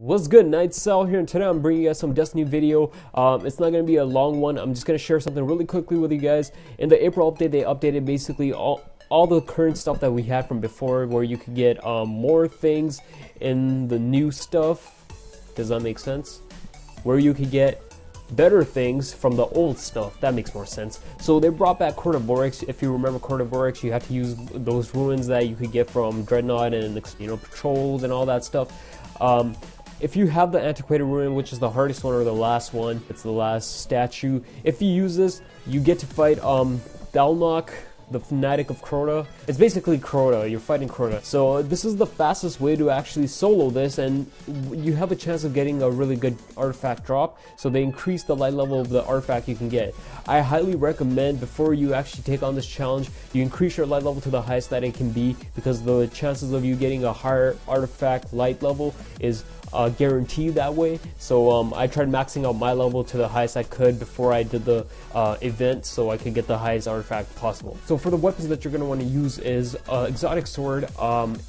What's good, Sal here, and today I'm bringing you guys some Destiny video. It's not going to be a long one. I'm just going to share something really quickly with you guys. In the April update, they updated basically all the current stuff that we had from before, where you could get more things in the new stuff. Does that make sense? Where you could get better things from the old stuff. That makes more sense. So they brought back Oryx. If you remember Oryx, you have to use those ruins that you could get from Dreadnought and patrols and all that stuff. If you have the antiquated ruin, which is the hardest one or the last one, it's the last statue. If you use this, you get to fight Thalnok, the fanatic of Crota. It's basically Crota. You're fighting Crota. So this is the fastest way to actually solo this, and you have a chance of getting a really good artifact drop. So they increase the light level of the artifact you can get. I highly recommend, before you actually take on this challenge, you increase your light level to the highest that it can be, because the chances of you getting a higher artifact light level is guaranteed that way. So I tried maxing out my level to the highest I could before I did the event, so I could get the highest artifact possible. So for the weapons that you're going to want to use is exotic sword,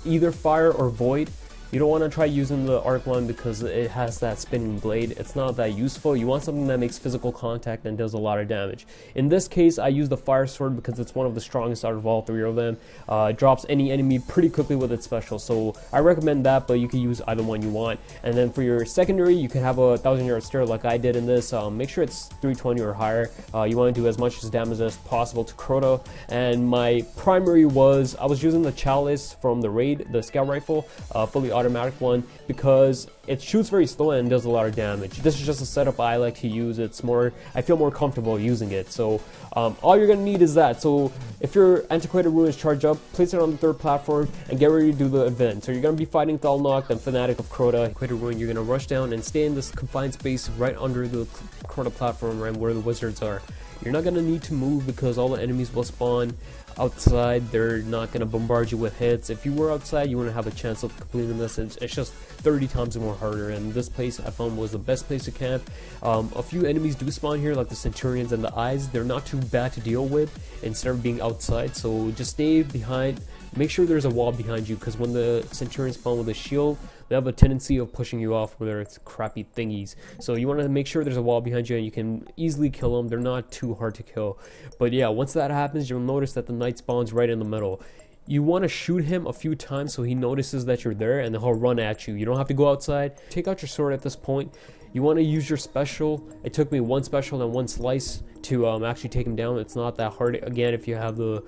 either fire or void. You don't want to try using the arc one because it has that spinning blade. It's not that useful. You want something that makes physical contact and does a lot of damage. In this case, I use the fire sword because it's one of the strongest out of all three of them. It drops any enemy pretty quickly with its special, so I recommend that, but you can use either one you want. And then for your secondary, you can have a 1,000-yard stare like I did in this. Make sure it's 320 or higher. You want to do as much damage as possible to Crota. And my primary was, I was using the Chalice from the raid, the scout rifle, fully automatic one, because it shoots very slow and does a lot of damage. This is just a setup I like to use. It's more, I feel more comfortable using it. So all you're gonna need is that. So if your antiquated ruin is charged up, place it on the third platform and get ready to do the event. So you're gonna be fighting Thalnok, the fanatic of Crota. Antiquated ruin, you're gonna rush down and stay in this confined space right under the Crota platform, right where the wizards are. You're not gonna need to move because all the enemies will spawn outside. They're not gonna bombard you with hits. If you were outside, you wouldn't have a chance of completing this. It's just 30 times more harder, and this place I found was the best place to camp. A few enemies do spawn here, like the Centurions and the Eyes. They're not too bad to deal with instead of being outside, so just stay behind. Make sure there's a wall behind you, because when the Centurions spawn with a shield, they have a tendency of pushing you off with their crappy thingies. So you want to make sure there's a wall behind you and you can easily kill them. They're not too hard to kill. But yeah, once that happens, you'll notice that the knight spawns right in the middle. You want to shoot him a few times so he notices that you're there, and then he'll run at you. You don't have to go outside. Take out your sword at this point. You want to use your special. It took me one special and one slice to actually take him down. It's not that hard. Again, if you have the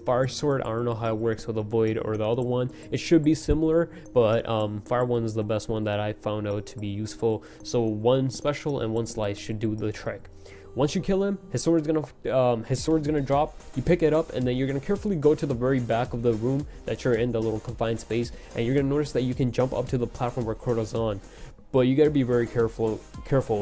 fire sword, I don't know how it works with the void or the other one. It should be similar, but fire one is the best one that I found out to be useful. So one special and one slice should do the trick. Once you kill him, his sword's gonna drop. You pick it up, and then you're gonna carefully go to the very back of the room that you're in, the little confined space, and you're gonna notice that you can jump up to the platform where Crota's on. But you gotta be very careful.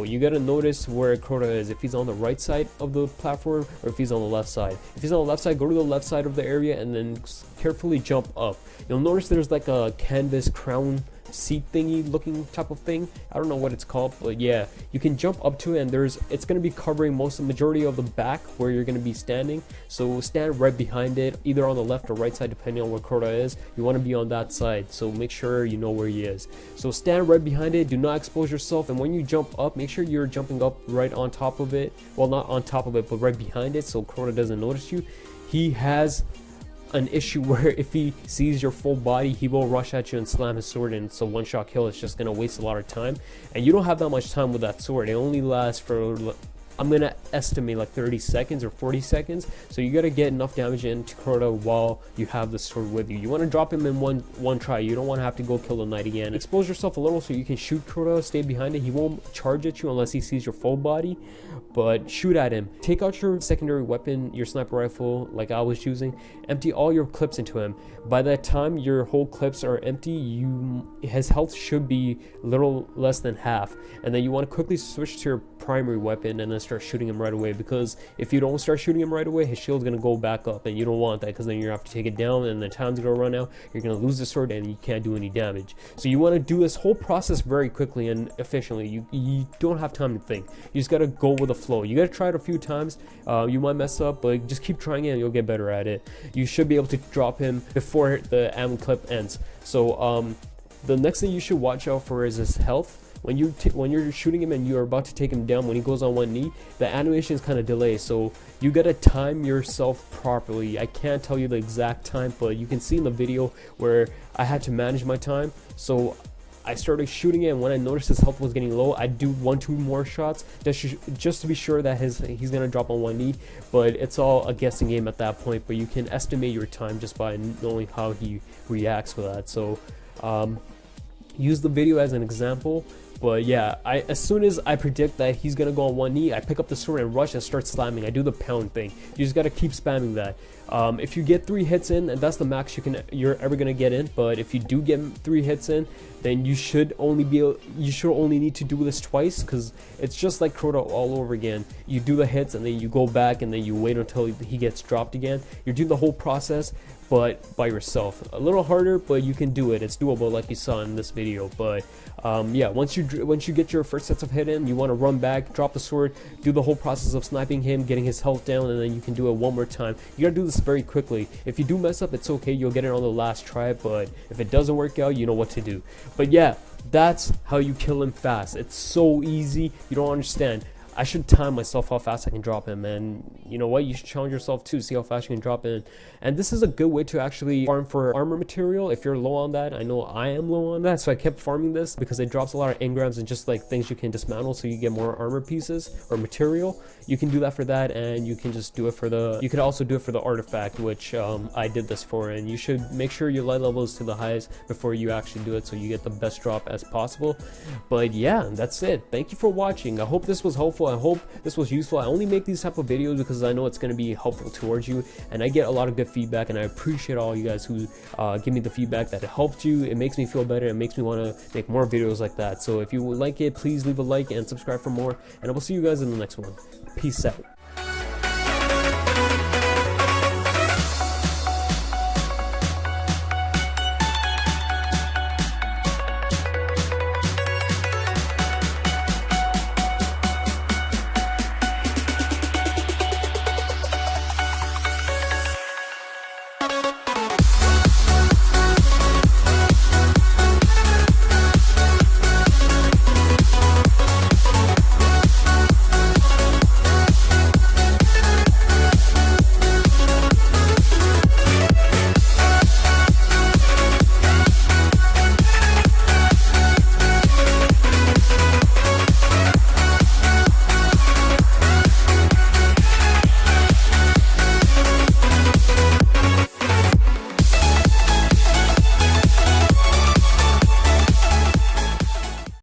You gotta notice where Crota is, if he's on the right side of the platform or if he's on the left side. If he's on the left side, go to the left side of the area and then carefully jump up. You'll notice there's like a canvas crown seat thingy looking type of thing. I don't know what it's called, but yeah, you can jump up to it, and it's going to be covering the majority of the back where you're going to be standing. So stand right behind it, either on the left or right side depending on where Crota is. You want to be on that side, so make sure you know where he is. So stand right behind it, do not expose yourself, and when you jump up, make sure you're jumping up right on top of it. Well, not on top of it, but right behind it, so Crota doesn't notice you. He has an issue where if he sees your full body, he will rush at you and slam his sword in. So one shot kill is just gonna waste a lot of time, and you don't have that much time with that sword. It only lasts for, I'm gonna estimate, like 30 seconds or 40 seconds. So you gotta get enough damage into Crota while you have the sword with you. You want to drop him in one try. You don't want to have to go kill the knight again. Expose yourself a little so you can shoot Crota. Stay behind it. He won't charge at you unless he sees your full body, but shoot at him. Take out your secondary weapon, your sniper rifle like I was using. Empty all your clips into him. By that time your whole clips are empty, his health should be a little less than half, and then you want to quickly switch to your primary weapon and then start shooting him right away, because if you don't start shooting him right away, his shield's gonna go back up, and you don't want that, because then you're gonna have to take it down and the time's gonna run out. You're gonna lose the sword and you can't do any damage. So you want to do this whole process very quickly and efficiently. You don't have time to think. You just gotta go with the flow. You gotta try it a few times. You might mess up, but just keep trying it and you'll get better at it. You should be able to drop him before the ammo clip ends. So The next thing you should watch out for is his health. When you're shooting him and you're about to take him down, when he goes on one knee, the animation is kind of delayed, so you gotta time yourself properly. I can't tell you the exact time, but you can see in the video where I had to manage my time. So I started shooting it, and when I noticed his health was getting low, I'd do 1-2 more shots just to be sure that he's gonna drop on one knee. But it's all a guessing game at that point. But you can estimate your time just by knowing how he reacts with that. So use the video as an example. But yeah, as soon as I predict that he's gonna go on one knee, I pick up the sword and rush and start slamming. I do the pound thing. You just gotta keep spamming that. If you get 3 hits in, and that's the max you're ever gonna get in. But if you do get 3 hits in, then you should only need to do this twice, because it's just like Crota all over again. You do the hits and then you go back and then you wait until he gets dropped again. You do the whole process, but by yourself. A little harder, but you can do it. It's doable, like you saw in this video. But yeah, once you get your first sets of hit in, you want to run back, drop the sword, do the whole process of sniping him, getting his health down, and then you can do it one more time. You gotta do this very quickly. If you do mess up, it's okay. You'll get it on the last try. But if it doesn't work out, you know what to do. But yeah, that's how you kill him fast. It's so easy. You don't understand. I should time myself how fast I can drop him, and you know what, you should challenge yourself too, see how fast you can drop in. And this is a good way to actually farm for armor material if you're low on that. I know I am low on that, so I kept farming this because it drops a lot of engrams and just like things you can dismantle, so you get more armor pieces or material. You can do that for that, and you can just do it for the, you could also do it for the artifact, which I did this for. And you should make sure your light level is to the highest before you actually do it, so you get the best drop as possible. But yeah, that's it. Thank you for watching. I hope this was helpful. I hope this was useful. I only make these type of videos because I know it's going to be helpful towards you, and I get a lot of good feedback, and I appreciate all you guys who give me the feedback that it helped you. It makes me feel better. It makes me want to make more videos like that. So if you would like it, please leave a like and subscribe for more, and I will see you guys in the next one. Peace out.